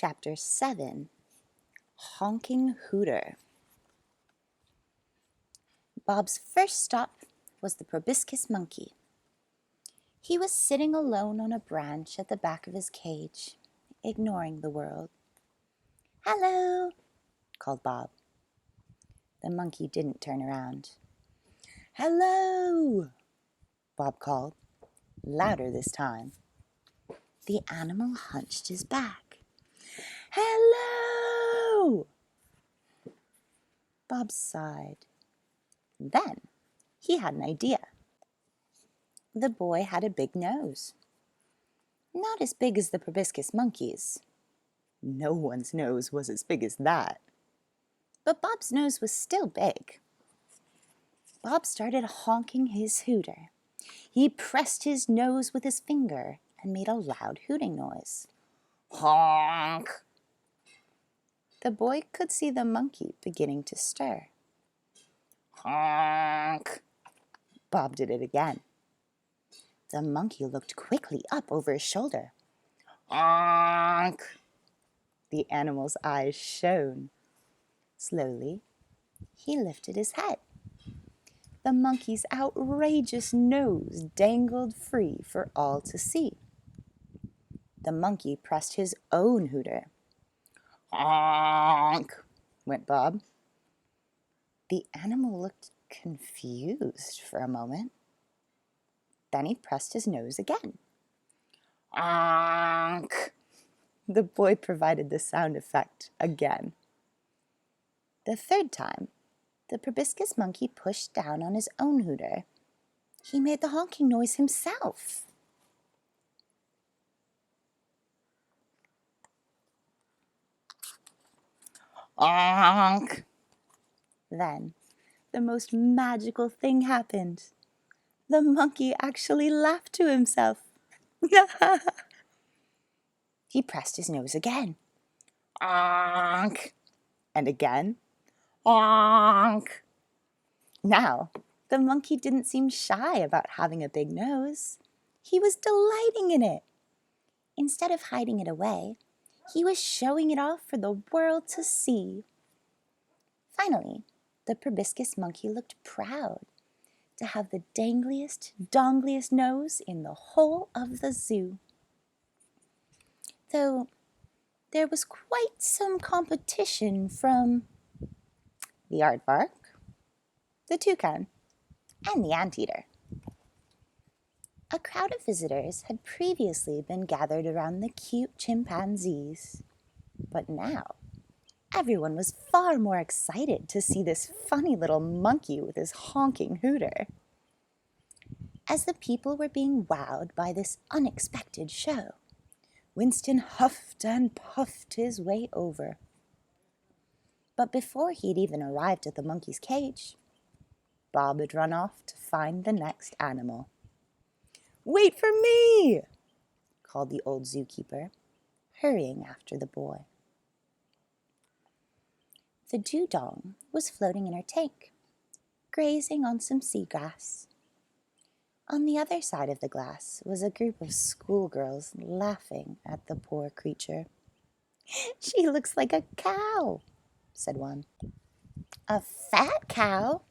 Chapter 7, Honking Hooter. Bob's first stop was the proboscis monkey. He was sitting alone on a branch at the back of his cage, ignoring the world. "Hello," called Bob. The monkey didn't turn around. "Hello," Bob called, louder this time. The animal hunched his back. "Hello!" Bob sighed. Then he had an idea. The boy had a big nose. Not as big as the proboscis monkey's. No one's nose was as big as that. But Bob's nose was still big. Bob started honking his hooter. He pressed his nose with his finger and made a loud hooting noise. Honk! The boy could see the monkey beginning to stir. Honk! Bob did it again. The monkey looked quickly up over his shoulder. Honk! The animal's eyes shone. Slowly, he lifted his head. The monkey's outrageous nose dangled free for all to see. The monkey pressed his own hooter. Honk! Went Bob. The animal looked confused for a moment. Then he pressed his nose again. Honk! The boy provided the sound effect again. The third time, the proboscis monkey pushed down on his own hooter. He made the honking noise himself. Honk! Then, the most magical thing happened. The monkey actually laughed to himself. He pressed his nose again. Honk! And again. Honk! Now, the monkey didn't seem shy about having a big nose. He was delighting in it. Instead of hiding it away, he was showing it off for the world to see. Finally, the proboscis monkey looked proud to have the dangliest, dongliest nose in the whole of the zoo. Though there was quite some competition from the aardvark, the toucan, and the anteater. A crowd of visitors had previously been gathered around the cute chimpanzees, but now everyone was far more excited to see this funny little monkey with his honking hooter. As the people were being wowed by this unexpected show, Winston huffed and puffed his way over. But before he'd even arrived at the monkey's cage, Bob had run off to find the next animal. "Wait for me!" called the old zookeeper, hurrying after the boy. The dugong was floating in her tank, grazing on some seagrass. On the other side of the glass was a group of schoolgirls laughing at the poor creature. "She looks like a cow," said one. "A fat cow,"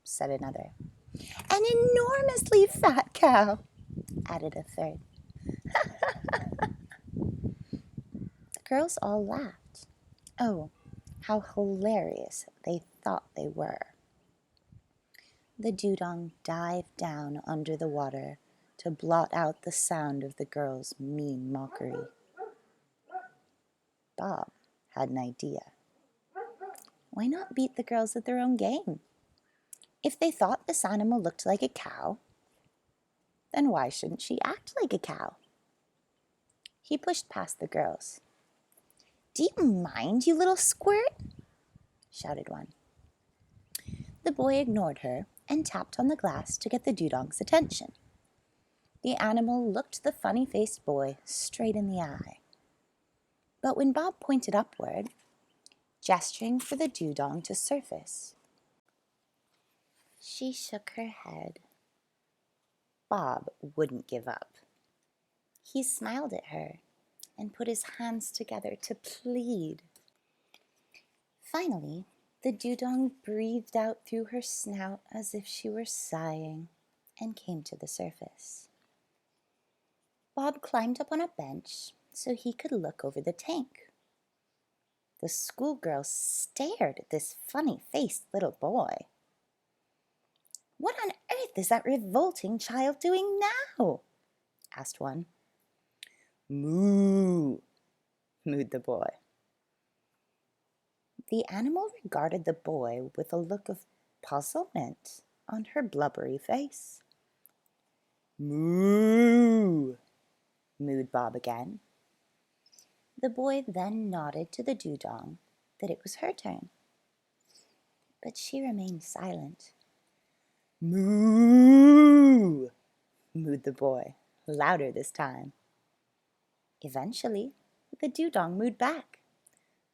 said another. "An enormously fat cow," added a third. The girls all laughed. Oh, how hilarious they thought they were. The dugong dived down under the water to blot out the sound of the girls' mean mockery. Bob had an idea. Why not beat the girls at their own game? If they thought this animal looked like a cow, then why shouldn't she act like a cow? He pushed past the girls. "Do you mind, you little squirt?" shouted one. The boy ignored her and tapped on the glass to get the dugong's attention. The animal looked the funny-faced boy straight in the eye. But when Bob pointed upward, gesturing for the dugong to surface, she shook her head. Bob wouldn't give up. He smiled at her and put his hands together to plead. Finally, the dugong breathed out through her snout as if she were sighing and came to the surface. Bob climbed up on a bench so he could look over the tank. The schoolgirls stared at this funny-faced little boy. "What on earth is that revolting child doing now?" asked one. "Moo," mooed the boy. The animal regarded the boy with a look of puzzlement on her blubbery face. "Moo," mooed Bob again. The boy then nodded to the dugong that it was her turn, but she remained silent. "Moo," mooed the boy, louder this time. Eventually, the dugong mooed back.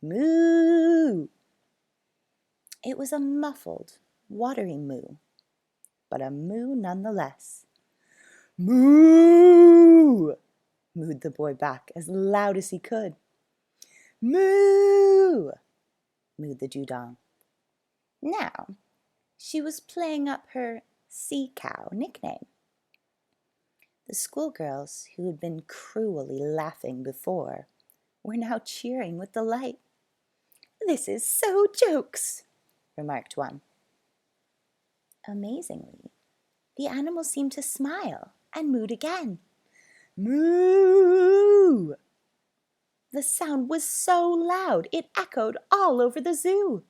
"Moo!" It was a muffled, watery moo, but a moo nonetheless. "Moo!" mooed the boy back as loud as he could. "Moo!" mooed the dugong. Now, she was playing up her sea cow nickname. The schoolgirls, who had been cruelly laughing before, were now cheering with delight. "This is so jokes," remarked one. Amazingly, the animal seemed to smile and mooed again. "Moo!" The sound was so loud it echoed all over the zoo.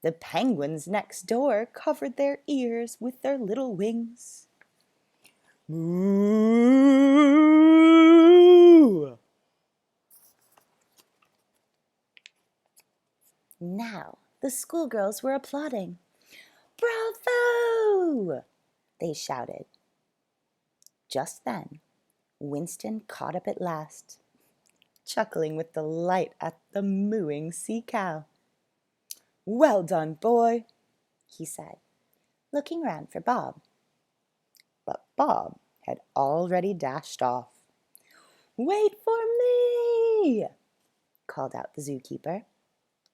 The penguins next door covered their ears with their little wings. "Moo!" Now the schoolgirls were applauding. "Bravo!" they shouted. Just then, Winston caught up at last, chuckling with delight at the mooing sea cow. "Well done, boy," he said, looking round for Bob. But Bob had already dashed off. "Wait for me!" called out the zookeeper.